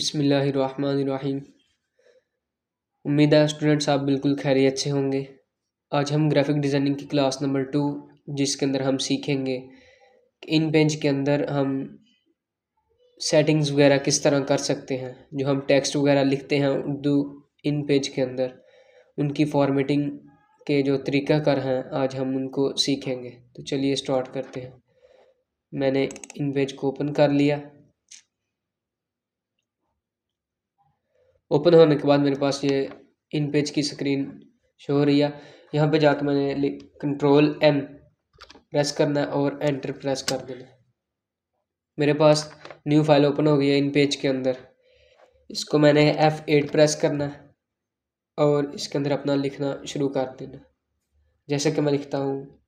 बिस्मिल्लाहिर्रहमानिर्रहीम। उम्मीद है स्टूडेंट्स आप बिल्कुल खैरियत से होंगे। आज हम ग्राफिक डिज़ाइनिंग की क्लास नंबर 2 जिसके अंदर हम सीखेंगे कि इन पेज के अंदर हम सेटिंग्स वगैरह किस तरह कर सकते हैं। जो हम टेक्स्ट वगैरह लिखते हैं उर्दू इन पेज के अंदर, उनकी फॉर्मेटिंग के जो तरीक़ाकार हैं आज हम उनको सीखेंगे। तो चलिए स्टार्ट करते हैं। मैंने इन पेज को ओपन कर लिया। ओपन होने के बाद मेरे पास ये इन पेज की स्क्रीन शो हो रही है। यहाँ पे जाकर मैंने कंट्रोल एन प्रेस करना है और एंटर प्रेस कर देना है। मेरे पास न्यू फाइल ओपन हो गई है इन पेज के अंदर। इसको मैंने F8 प्रेस करना है और इसके अंदर अपना लिखना शुरू कर देना। जैसे कि मैं लिखता हूँ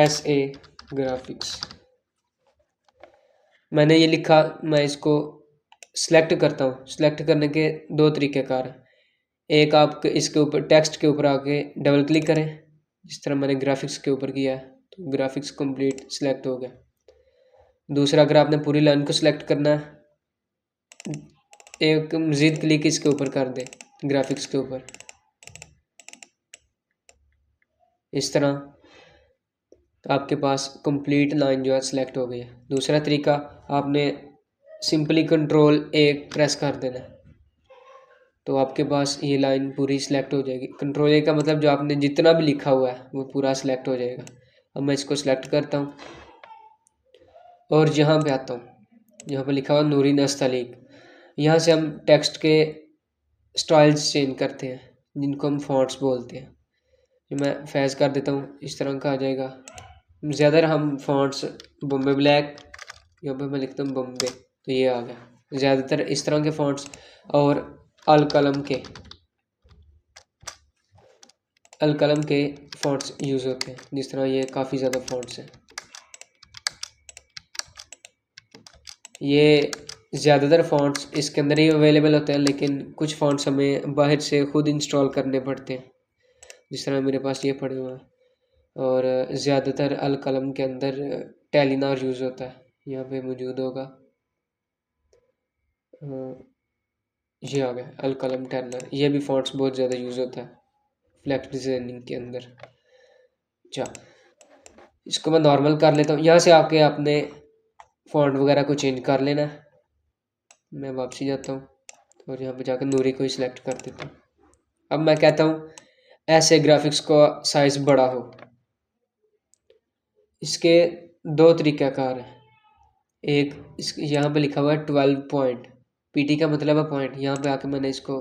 SA ग्राफिक्स। मैंने ये लिखा, मैं इसको सिलेक्ट करता हूँ। सिलेक्ट करने के दो तरीक़ेकार हैं। एक, आप इसके ऊपर टेक्स्ट के ऊपर आके डबल क्लिक करें, जिस तरह मैंने ग्राफिक्स के ऊपर किया है तो ग्राफिक्स कंप्लीट सिलेक्ट हो गया। दूसरा, अगर आपने पूरी लाइन को सिलेक्ट करना है, एक मज़ीद क्लिक इसके ऊपर कर दें ग्राफिक्स के ऊपर, इस तरह आपके पास कंप्लीट लाइन जो है सिलेक्ट हो गई है। दूसरा तरीका, आपने सिंपली कंट्रोल A प्रेस कर देना है तो आपके पास ये लाइन पूरी सिलेक्ट हो जाएगी। कंट्रोल A का मतलब जो आपने जितना भी लिखा हुआ है वो पूरा सिलेक्ट हो जाएगा। अब मैं इसको सिलेक्ट करता हूँ और यहाँ पे आता हूँ। यहाँ पे लिखा हुआ नूरीन नस्तलीक। यहाँ से हम टेक्स्ट के स्टाइल्स चेंज करते हैं जिनको हम फॉन्ट्स बोलते हैं। जो मैं फैज़ कर देता हूँ, इस तरह का आ जाएगा। ज़्यादातर हम फॉन्ट्स बॉम्बे ब्लैक, यहाँ पे मैं लिखता हूँ बॉम्बे, तो ये आ गया। ज़्यादातर इस तरह के फॉन्ट्स और अल कलम के फॉन्ट्स यूज़ होते हैं। जिस तरह ये काफ़ी ज़्यादा फॉन्ट्स हैं। ये ज़्यादातर फ़ॉन्ट्स इसके अंदर ही अवेलेबल होते हैं, लेकिन कुछ फ़ॉन्ट्स हमें बाहर से ख़ुद इंस्टॉल करने पड़ते हैं। जिस तरह मेरे पास ये पड़े हुए हैं। और ज़्यादातर अल कलम के अंदर टेलीनॉर यूज़ होता है, यहाँ पे मौजूद होगा। ये आ गया अल कलम टेलीनॉर। ये भी फ़ॉन्ट्स बहुत ज़्यादा यूज़ होता है फ्लैक्स डिज़ाइनिंग के अंदर। अच्छा, इसको मैं नॉर्मल कर लेता हूँ। यहाँ से आके आपने फ़ॉन्ट वगैरह को चेंज कर लेना है। मैं वापसी जाता हूँ और यहाँ पे जाकर नूरी को ही सिलेक्ट कर देता हूँ। अब मैं कहता हूँ ऐसे ग्राफिक्स का साइज़ बड़ा हो। इसके दो तरीक़ाकार हैं। एक, इस यहाँ पे लिखा हुआ है 12 पॉइंट, PT का मतलब है पॉइंट। यहाँ पे आके मैंने इसको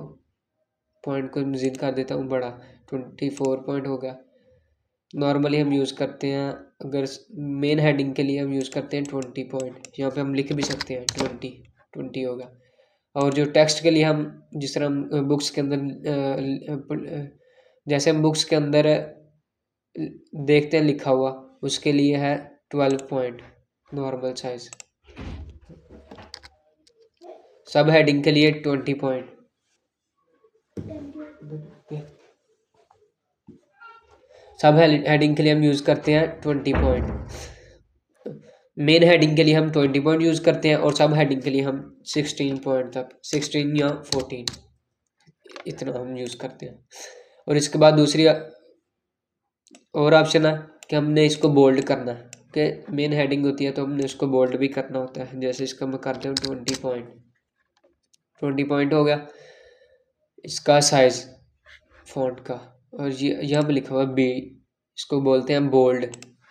पॉइंट को मज़ीद कर देता हूँ बड़ा, 24 पॉइंट हो गया। नॉर्मली हम यूज़ करते हैं, अगर मेन हेडिंग के लिए हम यूज़ करते हैं 20 पॉइंट। यहाँ पे हम लिख भी सकते हैं 20 होगा। और जो टेक्स्ट के लिए हम, जिस तरह हम बुक्स के अंदर, जैसे हम बुक्स के अंदर देखते हैं लिखा हुआ, उसके लिए है 12 पॉइंट नॉर्मल साइज। सब हेडिंग के लिए 20 पॉइंट। सब हेडिंग के लिए हम यूज़ करते हैं 20 पॉइंट। मेन हेडिंग के लिए हम 20 पॉइंट यूज़ करते हैं और सब हेडिंग के लिए हम 16 पॉइंट तक, 16 या 14 इतना हम यूज़ करते हैं। और इसके बाद दूसरी और ऑप्शन है कि हमने इसको बोल्ड करना है, कि मेन हेडिंग होती है तो हमने उसको बोल्ड भी करना होता है। जैसे इसका मैं करता हूँ 20 पॉइंट हो गया इसका साइज फॉन्ट का। और ये यहाँ पे लिखा हुआ B, इसको बोलते हैं बोल्ड।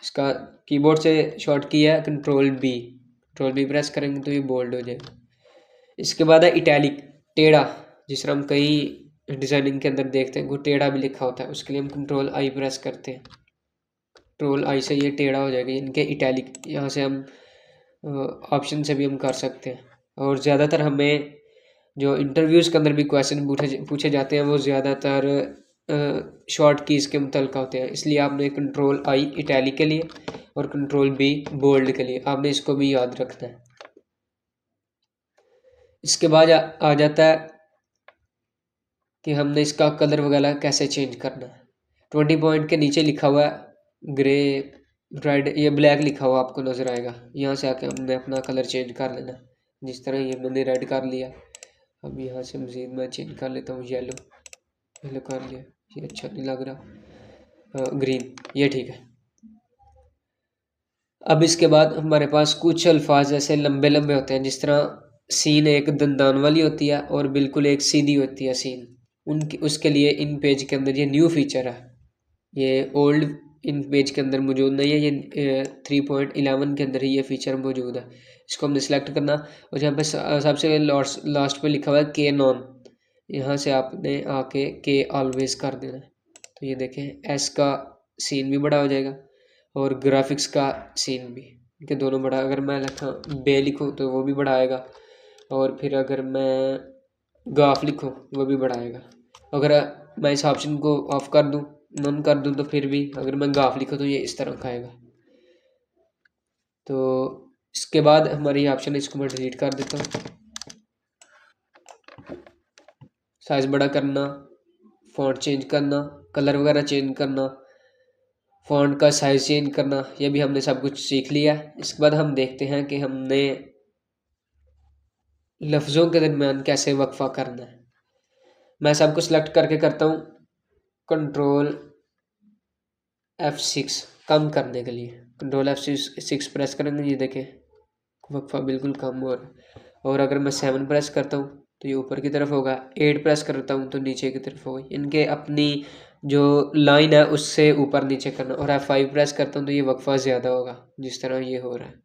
इसका कीबोर्ड से शॉर्ट की है कंट्रोल B प्रेस करेंगे तो ये बोल्ड हो जाएगा। इसके बाद है इटैलिक, टेढ़ा। जिस तरह हम कई डिज़ाइनिंग के अंदर देखते हैं वो टेढ़ा भी लिखा होता है, उसके लिए हम कंट्रोल I प्रेस करते हैं। कंट्रोल I से ये टेढ़ा हो जाएगा। इनके इटैलिक यहाँ से हम ऑप्शन से भी हम कर सकते हैं। और ज़्यादातर हमें जो इंटरव्यूज़ के अंदर भी क्वेश्चन पूछे जाते हैं वो ज़्यादातर शॉर्ट कीज़ के मुतल्लिक़ होते हैं। इसलिए आपने कंट्रोल I इटैलिक के लिए और कंट्रोल B बोल्ड के लिए आपने इसको भी याद रखना है। इसके बाद आ जाता है कि हमने इसका कलर वगैरह कैसे चेंज करना है। 20 पॉइंट के नीचे लिखा हुआ है ग्रे रेड, ये ब्लैक लिखा हुआ आपको नज़र आएगा। यहाँ से आके हमने अपना कलर चेंज कर लेना। जिस तरह ये मैंने रेड कर लिया, अब यहाँ से मज़ीद मैं चेंज कर लेता हूँ, येलो, येलो कर लिया, ये अच्छा नहीं लग रहा, ग्रीन, ये ठीक है। अब इसके बाद हमारे पास कुछ अल्फाज ऐसे लंबे लंबे होते हैं, जिस तरह सीन एक दंदान वाली होती है और बिल्कुल एक सीधी होती है सीन, उनकी उसके लिए इन पेज के अंदर ये न्यू फीचर है। ये ओल्ड इन पेज के अंदर मौजूद नहीं है, ये 3.11 के अंदर ही ये फीचर मौजूद है। इसको हमने सेलेक्ट करना, और यहाँ पे सबसे लास्ट पे लिखा हुआ है के नॉन, यहाँ से आपने आके के ऑलवेज कर देना। तो ये देखें, एस का सीन भी बड़ा हो जाएगा और ग्राफिक्स का सीन भी, इनके दोनों बड़ा। अगर मैं लिखा बे लिखूँ तो वो भी बड़ा आएगा, और फिर अगर मैं गाफ लिखूँ वो भी बड़ा आएगा। अगर मैं इस ऑप्शन को ऑफ कर दूँ, नन कर दूँ, तो फिर भी अगर मैं गाफ लिखूँ तो ये इस तरह का आएगा। तो इसके बाद हमारी ऑप्शन है, इसको मैं डिलीट कर देता हूँ। साइज बड़ा करना, फॉन्ट चेंज करना, कलर वगैरह चेंज करना, फॉन्ट का साइज चेंज करना, ये भी हमने सब कुछ सीख लिया। इसके बाद हम देखते हैं कि हमने लफ्ज़ों के दरमियान कैसे वक्फा करना है। मैं सबको सिलेक्ट करके करता हूँ कंट्रोल F6 कम करने के लिए। कंट्रोल F6 प्रेस करेंगे, ये देखें वक्फा बिल्कुल कम हो रहा है। और अगर मैं 7 प्रेस करता हूँ तो ये ऊपर की तरफ होगा, 8 प्रेस करता हूँ तो नीचे की तरफ होगा। इनके अपनी जो लाइन है उससे ऊपर नीचे करना, और F5 प्रेस करता हूँ तो ये वक्फा ज़्यादा होगा, जिस तरह ये हो रहा है।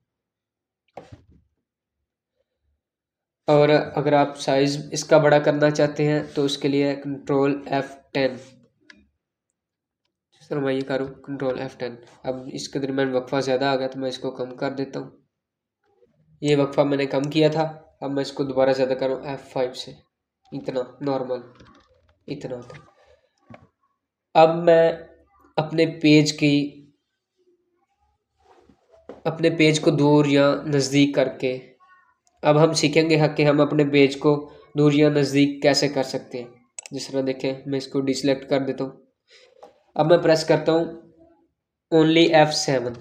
और अगर आप साइज़ इसका बड़ा करना चाहते हैं तो उसके लिए कंट्रोल F10, जिस तरह मैं ये करूँ कंट्रोल F10। अब इसके दरमियान वक्फा ज़्यादा आ गया तो मैं इसको कम कर देता हूँ। ये वक्फा मैंने कम किया था, अब मैं इसको दोबारा ज़्यादा करूँ F5 से, इतना नॉर्मल, इतना था। अब मैं अपने पेज को दूर या नज़दीक करके, अब हम सीखेंगे कि हम अपने पेज को दूर या नज़दीक कैसे कर सकते हैं। जिस तरह देखें, मैं इसको डिसलेक्ट कर देता हूँ। अब मैं प्रेस करता हूँ ओनली F7,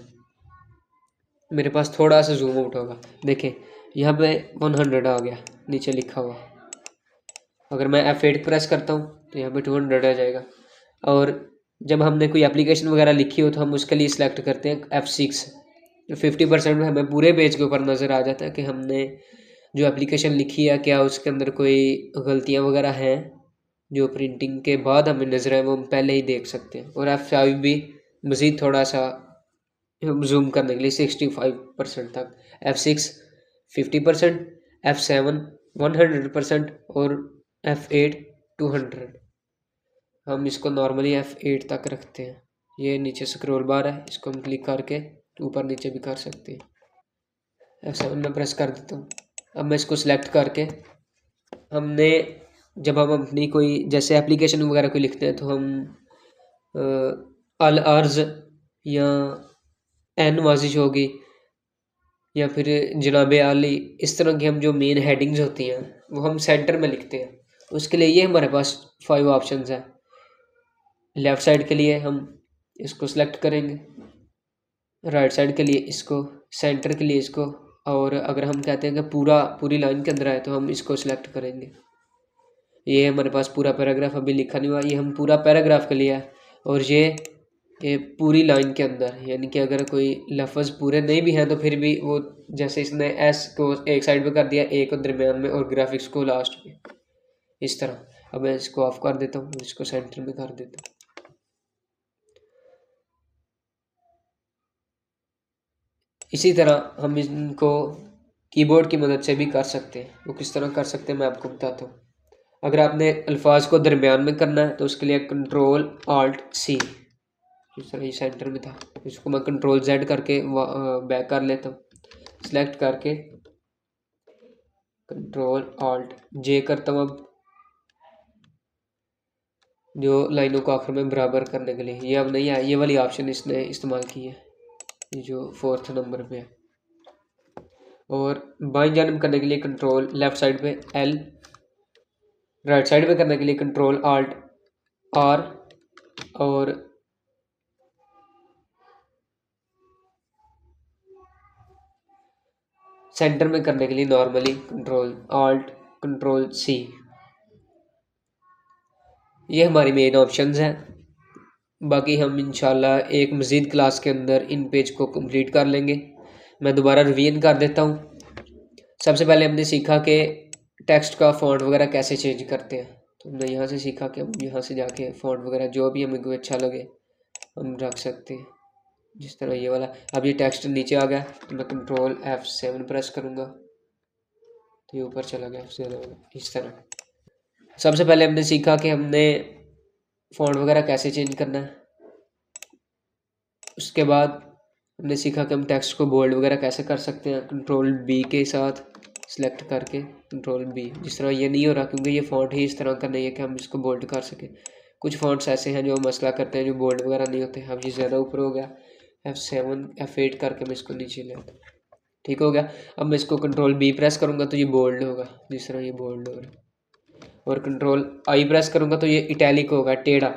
मेरे पास थोड़ा सा जूम आउट होगा, देखें यहाँ पे 100 आ गया नीचे लिखा हुआ। अगर मैं F8 प्रेस करता हूँ तो यहाँ पे 200 आ जाएगा। और जब हमने कोई एप्लीकेशन वगैरह लिखी हो तो हम उसके लिए सिलेक्ट करते हैं F6। 50% में हमें पूरे पेज के ऊपर नज़र आ जाता है कि हमने जो एप्लीकेशन लिखी है क्या उसके अंदर कोई गलतियाँ वगैरह हैं जो प्रिंटिंग के बाद हमें नज़र आए, वो हम पहले ही देख सकते हैं। और F5 भी मज़ीद थोड़ा सा जूम करने के लिए 65% तक, F6 50%, F7 100% और F8 200। हम इसको नॉर्मली F8 तक रखते हैं। ये नीचे स्क्रॉल बार है, इसको हम क्लिक करके ऊपर नीचे भी कर सकते हैं। F7 में प्रेस कर देता हूँ। अब मैं इसको सिलेक्ट करके, हमने जब हम अपनी कोई जैसे एप्लीकेशन वगैरह कोई लिखते हैं तो हम अल अर्ज़ या एन वाजिश होगी या फिर जनाब आली, इस तरह की हम जो मेन हेडिंग्स होती हैं वो हम सेंटर में लिखते हैं। उसके लिए ये हमारे पास 5 ऑप्शंस हैं। लेफ़्ट साइड के लिए हम इसको सिलेक्ट करेंगे, राइट साइड के लिए इसको, सेंटर के लिए इसको, और अगर हम कहते हैं कि पूरी लाइन के अंदर आए तो हम इसको सिलेक्ट करेंगे। ये हमारे पास पूरा पैराग्राफ अभी लिखा नहीं हुआ, ये हम पूरा पैराग्राफ के लिए है। और ये पूरी लाइन के अंदर, यानी कि अगर कोई लफ्ज़ पूरे नहीं भी हैं तो फिर भी वो, जैसे इसने एस को एक साइड पे कर दिया, ए को दरमियान में और ग्राफिक्स को लास्ट में, इस तरह। अब मैं इसको ऑफ कर देता हूँ, इसको सेंटर में कर देता हूँ। इसी तरह हम इनको कीबोर्ड की मदद से भी कर सकते हैं। वो किस तरह कर सकते हैं मैं आपको बताता हूँ। अगर आपने अल्फाज को दरमियान में करना है तो उसके लिए कंट्रोल Alt C, जिस तरह ये सेंटर में था, इसको मैं कंट्रोल Z करके बैक कर लेता हूँ। सिलेक्ट करके कंट्रोल Alt J करता हूँ। अब जो लाइनों को आखिर में बराबर करने के लिए, ये अब नहीं है, ये वाली ऑप्शन इसने इस्तेमाल की है, ये जो 4th नंबर पे है। और बाईं जानिब करने के लिए कंट्रोल लेफ़्ट साइड पे L, राइट साइड पे करने के लिए कंट्रोल Alt R, और सेंटर में करने के लिए नॉर्मली Ctrl+Alt+C, ये हमारी मेन ऑप्शंस हैं। बाकी हम इंशाल्लाह एक मज़ीद क्लास के अंदर इन पेज को कंप्लीट कर लेंगे। मैं दोबारा रिवीजन कर देता हूँ। सबसे पहले हमने सीखा कि टेक्स्ट का फ़ॉन्ट वगैरह कैसे चेंज करते हैं। तो हमने यहाँ से सीखा कि हम यहाँ से जाके फ़ॉन्ट वगैरह जो भी हमें कोई अच्छा लगे हम रख सकते हैं, जिस तरह ये वाला। अब ये टेक्स्ट नीचे आ गया तो मैं Ctrl+F7 प्रेस करूँगा तो ये ऊपर चला गया, इस तरह। सबसे पहले हमने सीखा कि हमने फ़ॉन्ट वगैरह कैसे चेंज करना है। उसके बाद हमने सीखा कि हम टेक्स्ट को बोल्ड वगैरह कैसे कर सकते हैं Ctrl+B के साथ सिलेक्ट करके। Ctrl+B, जिस तरह ये नहीं हो रहा क्योंकि ये फ़ॉन्ट ही इस तरह का नहीं है कि हम इसको बोल्ड कर सकें। कुछ फ़ॉन्ट्स ऐसे हैं जो मसला करते हैं, जो बोल्ड वगैरह नहीं होते। अब ये ज़्यादा ऊपर हो गया, F7 F8 करके मैं इसको नीचे ले आता हूँ, ठीक हो गया। अब मैं इसको Ctrl+B प्रेस करूँगा तो ये बोल्ड होगा, जिस तरह ये बोल्ड हो रहा है। और Ctrl+I प्रेस करूँगा तो ये इटैलिक होगा, टेढ़ा।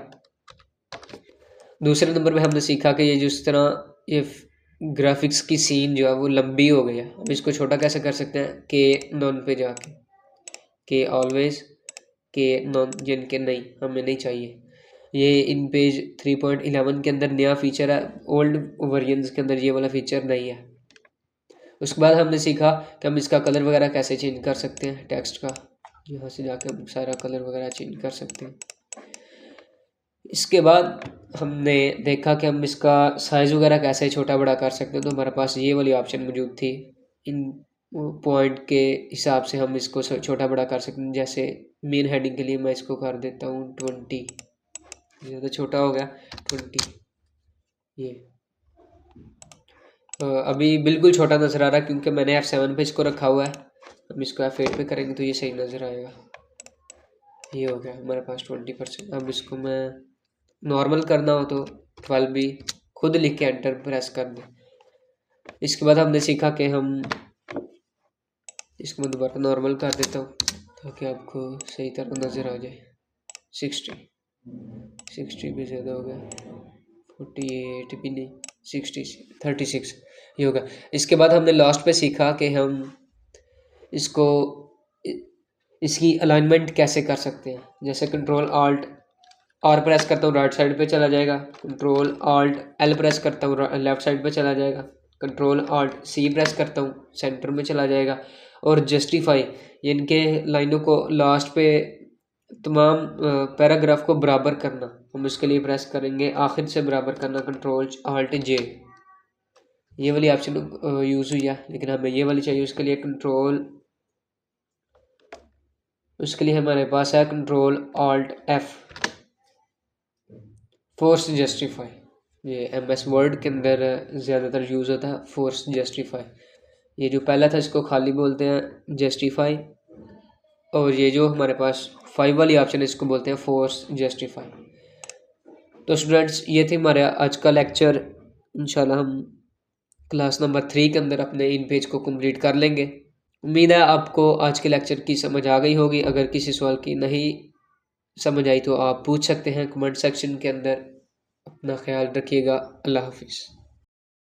दूसरे नंबर पे हमने सीखा कि ये जिस तरह ये ग्राफिक्स की सीन जो है वो लंबी हो गई है, हम इसको छोटा कैसे कर सकते हैं। के नॉन पे जाके, के ऑलवेज, के नॉन, जिनके नहीं हमें नहीं चाहिए। ये इन पेज 3.11 के अंदर नया फीचर है, ओल्ड वर्जन्स के अंदर ये वाला फीचर नहीं है। उसके बाद हमने सीखा कि हम इसका कलर वगैरह कैसे चेंज कर सकते हैं टेक्स्ट का। यहाँ से जाके हम सारा कलर वगैरह चेंज कर सकते हैं। इसके बाद हमने देखा कि हम इसका साइज़ वगैरह कैसे छोटा बड़ा कर सकते हैं। तो हमारे पास ये वाली ऑप्शन मौजूद थी, इन पॉइंट के हिसाब से हम इसको छोटा बड़ा कर सकते हैं। जैसे मेन हेडिंग के लिए मैं इसको कर देता हूँ 20, ज़्यादा छोटा हो गया 20। ये अभी बिल्कुल छोटा नज़र आ रहा है क्योंकि मैंने F7 पे इसको रखा हुआ है। हम इसको F8 पे करेंगे तो ये सही नज़र आएगा। ये हो गया हमारे पास 20%। अब इसको मैं नॉर्मल करना हो तो 12 भी खुद लिख के एंटर प्रेस कर दें। इसके बाद हमने सीखा कि हम इसको मैं दोबारा नॉर्मल कर देता हूँ ताकि आपको सही तरह नज़र आ जाए। 60 भी ज़्यादा हो गया, 48 भी नहीं, 36 ये होगा। इसके बाद हमने लास्ट पे सीखा कि हम इसको इसकी अलाइनमेंट कैसे कर सकते हैं। जैसे Ctrl+Alt+R प्रेस करता हूँ राइट साइड पे चला जाएगा, Ctrl+Alt+L प्रेस करता हूँ लेफ्ट साइड पे चला जाएगा, Ctrl+Alt+C प्रेस करता हूँ सेंटर में चला जाएगा। और जस्टिफाई, इनके लाइनों को लास्ट पे तमाम पैराग्राफ को बराबर करना, हम इसके लिए प्रेस करेंगे आखिर से बराबर करना Ctrl+Alt+J। ये वाली ऑप्शन यूज़ हुई है लेकिन हमें ये वाली चाहिए। उसके लिए हमारे पास है Ctrl+Alt+F, फोर्स जस्टिफाई। ये MS वर्ड के अंदर ज़्यादातर यूज़ होता है फोर्स जस्टिफाई। ये जो पहला था इसको खाली बोलते हैं जस्टिफाई, और ये जो हमारे पास 5 वाली ऑप्शन है इसको बोलते हैं फोर्स जस्टिफाई। तो स्टूडेंट्स ये थी हमारे आज का लेक्चर। इंशाल्लाह हम क्लास नंबर 3 के अंदर अपने इन पेज को कंप्लीट कर लेंगे। उम्मीद है आपको आज के लेक्चर की समझ आ गई होगी। अगर किसी सवाल की नहीं समझ आई तो आप पूछ सकते हैं कमेंट सेक्शन के अंदर। अपना ख्याल रखिएगा। अल्लाह हाफिज़।